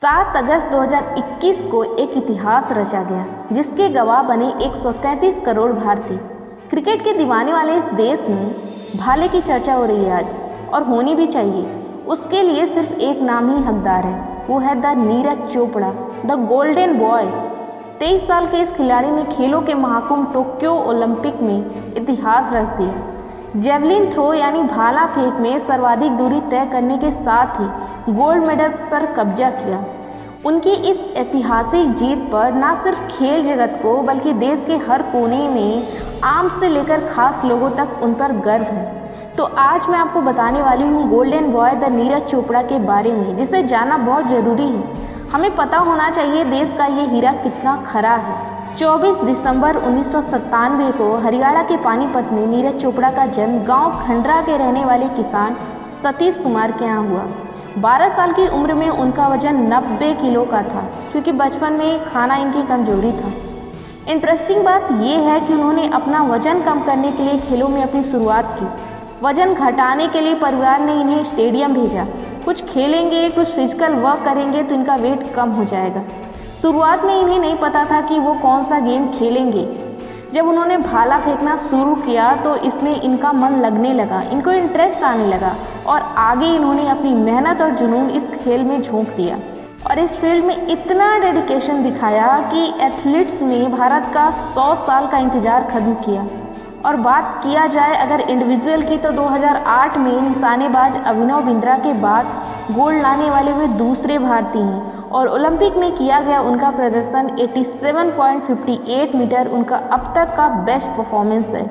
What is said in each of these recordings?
7 अगस्त 2021 को एक इतिहास रचा गया जिसके गवाह बने 133 करोड़ भारतीय। क्रिकेट के दीवाने वाले इस देश में भाले की चर्चा हो रही है आज, और होनी भी चाहिए। उसके लिए सिर्फ एक नाम ही हकदार है, वो है the Neeraj Chopra, the golden boy. 23 साल के इस खिलाड़ी ने खेलों के महाकुंभ टोक्यो ओलंपिक में इतिहास रच दिया। जेवलिन थ्रो यानी भाला फेंक में सर्वाधिक दूरी तय करने के साथ ही गोल्ड मेडल पर कब्जा किया। उनकी इस ऐतिहासिक जीत पर न सिर्फ खेल जगत को बल्कि देश के हर कोने में आम से लेकर खास लोगों तक उन पर गर्व है। तो आज मैं आपको बताने वाली हूँ golden boy the Neeraj Chopra के बारे में, जिसे जानना बहुत ज़रूरी है। हमें पता होना चाहिए देश का ये हीरा कितना खरा है। 24 दिसंबर 1997 को हरियाणा के पानीपत में नीरज चोपड़ा का जन्म गांव खंडरा के रहने वाले किसान सतीश कुमार के यहाँ हुआ। 12 साल की उम्र में उनका वजन 90 किलो का था, क्योंकि बचपन में खाना इनकी कमजोरी था। इंटरेस्टिंग बात यह है कि उन्होंने अपना वजन कम करने के लिए खेलों में अपनी शुरुआत की। वजन घटाने के लिए परिवार ने इन्हें स्टेडियम भेजा। कुछ खेलेंगे, कुछ फिजिकल वर्क करेंगे तो इनका वेट कम हो जाएगा। शुरुआत में इन्हें नहीं पता था कि वो कौन सा गेम खेलेंगे। जब उन्होंने भाला फेंकना शुरू किया तो इसमें इनका मन लगने लगा, इनको इंटरेस्ट आने लगा और आगे इन्होंने अपनी मेहनत और जुनून इस खेल में झोंक दिया और इस फील्ड में इतना डेडिकेशन दिखाया कि एथलीट्स में भारत का 100 साल का इंतजार खत्म किया। और बात किया जाए अगर इंडिविजुअल की तो 2008 में निशानेबाज अभिनव बिंद्रा के बाद गोल्ड लाने वाले वे दूसरे भारतीय हैं और ओलंपिक में किया गया उनका प्रदर्शन 87.58 मीटर उनका अब तक का बेस्ट परफॉर्मेंस है।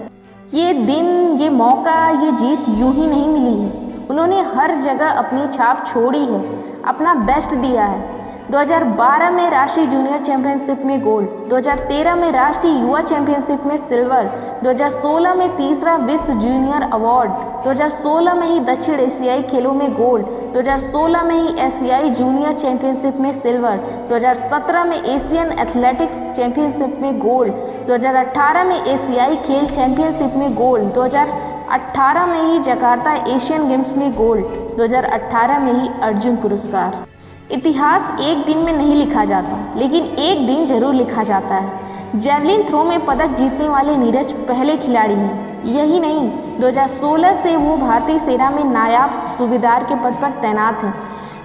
ये दिन, ये मौका, ये जीत यूं ही नहीं मिली है। उन्होंने हर जगह अपनी छाप छोड़ी है, अपना बेस्ट दिया है। 2012 में राष्ट्रीय जूनियर चैंपियनशिप में गोल्ड, 2013 में राष्ट्रीय युवा चैंपियनशिप में सिल्वर, 2016 में तीसरा विश्व जूनियर अवार्ड, 2016 में ही दक्षिण एशियाई खेलों में गोल्ड, 2016 में ही एशियाई जूनियर चैंपियनशिप में सिल्वर, 2017 में एशियन एथलेटिक्स चैंपियनशिप में गोल्ड, 2018 में एशियाई खेल चैंपियनशिप में गोल्ड, 2018 में ही जकार्ता एशियन गेम्स में गोल्ड, 2018 में ही अर्जुन पुरस्कार। इतिहास एक दिन में नहीं लिखा जाता, लेकिन एक दिन जरूर लिखा जाता है। जेवलिन थ्रो में पदक जीतने वाले नीरज पहले खिलाड़ी हैं। यही नहीं, 2016 से वो भारतीय सेना में नायब सूबेदार के पद पर तैनात हैं।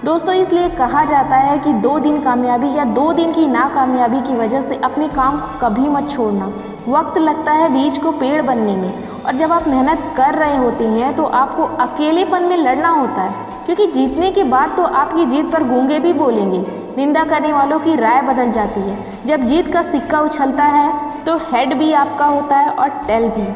दोस्तों, इसलिए कहा जाता है कि 2 दिन कामयाबी या 2 दिन की नाकामयाबी की वजह से अपने काम को कभी मत छोड़ना। वक्त लगता है बीज को पेड़ बनने में, और जब आप मेहनत कर रहे होते हैं तो आपको अकेलेपन में लड़ना होता है, क्योंकि जीतने के बाद तो आपकी जीत पर गूंगे भी बोलेंगे। निंदा करने वालों की राय बदल जाती है। जब जीत का सिक्का उछलता है तो हेड भी आपका होता है और टेल भी।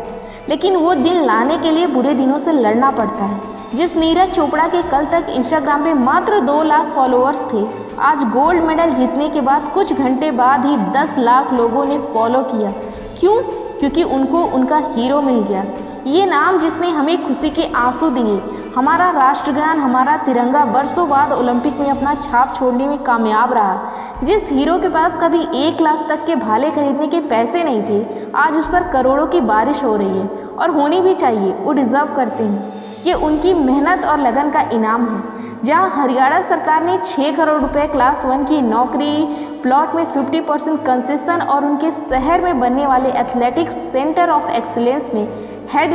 लेकिन वो दिन लाने के लिए बुरे दिनों से लड़ना पड़ता है। जिस नीरज चोपड़ा के कल तक इंस्टाग्राम पे मात्र 2 लाख फॉलोअर्स थे, आज गोल्ड मेडल जीतने के बाद कुछ घंटे बाद ही 10 लाख लोगों ने फॉलो किया। क्यों? क्योंकि उनको उनका हीरो मिल गया। ये नाम जिसने हमें खुशी के आंसू दिए, हमारा राष्ट्रगान, हमारा तिरंगा वर्षों बाद ओलंपिक में अपना छाप छोड़ने में कामयाब रहा। जिस हीरो के पास कभी 1 लाख तक के भाले खरीदने के पैसे नहीं थे, आज उस पर करोड़ों की बारिश हो रही है, और होनी भी चाहिए। वो डिजर्व करते हैं। ये उनकी मेहनत और लगन का इनाम है। जहां हरियाणा सरकार ने 6 करोड़ रुपए क्लास 1 की नौकरी, प्लॉट में 50% कंसेशन और उनके शहर में बनने वाले एथलेटिक्स सेंटर ऑफ एक्सीलेंस में हेड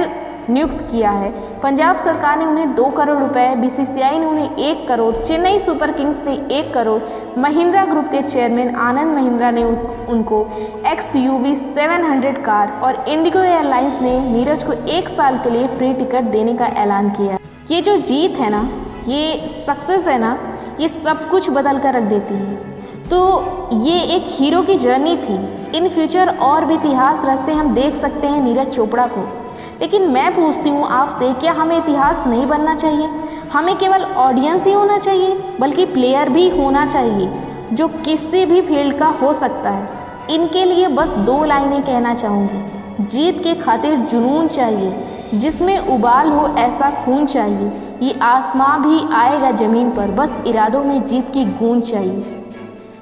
नियुक्त किया है। पंजाब सरकार ने उन्हें 2 करोड़ रुपए, बीसीसीआई ने उन्हें 1 करोड़, चेन्नई सुपर किंग्स ने 1 करोड़, महिंद्रा ग्रुप के चेयरमैन आनंद महिंद्रा ने उनको XUV 700 कार और इंडिगो एयरलाइंस ने नीरज को 1 साल के लिए फ्री टिकट देने का ऐलान किया। ये जो जीत है ना, ये सक्सेस है ना, ये सब कुछ बदल कर रख देती है। तो ये एक हीरो की जर्नी थी। इन फ्यूचर और भी इतिहास रचते हम देख सकते हैं नीरज चोपड़ा को। लेकिन मैं पूछती हूँ आपसे, क्या हमें इतिहास नहीं बनना चाहिए? हमें केवल ऑडियंस ही होना चाहिए, बल्कि प्लेयर भी होना चाहिए, जो किसी भी फील्ड का हो सकता है। इनके लिए बस 2 लाइनें कहना चाहूँगी। जीत के खातिर जुनून चाहिए, जिसमें उबाल हो ऐसा खून चाहिए। ये आसमां भी आएगा ज़मीन पर, बस इरादों में जीत की गूंज चाहिए।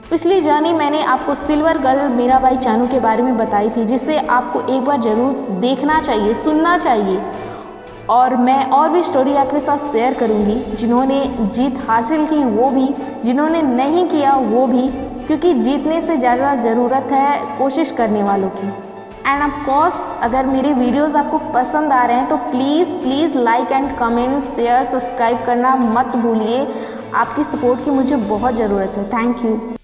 पिछली जर्नी मैंने आपको सिल्वर गर्ल मीराबाई चानू के बारे में बताई थी, जिसे आपको एक बार ज़रूर देखना चाहिए, सुनना चाहिए। और मैं और भी स्टोरी आपके साथ शेयर करूंगी, जिन्होंने जीत हासिल की वो भी, जिन्होंने नहीं किया वो भी, क्योंकि जीतने से ज़्यादा ज़रूरत है कोशिश करने वालों की। एंड ऑफ कोर्स अगर मेरे वीडियोस आपको पसंद आ रहे हैं तो please like and comment, share, subscribe करना मत भूलिए। आपकी सपोर्ट की मुझे बहुत ज़रूरत है। Thank you.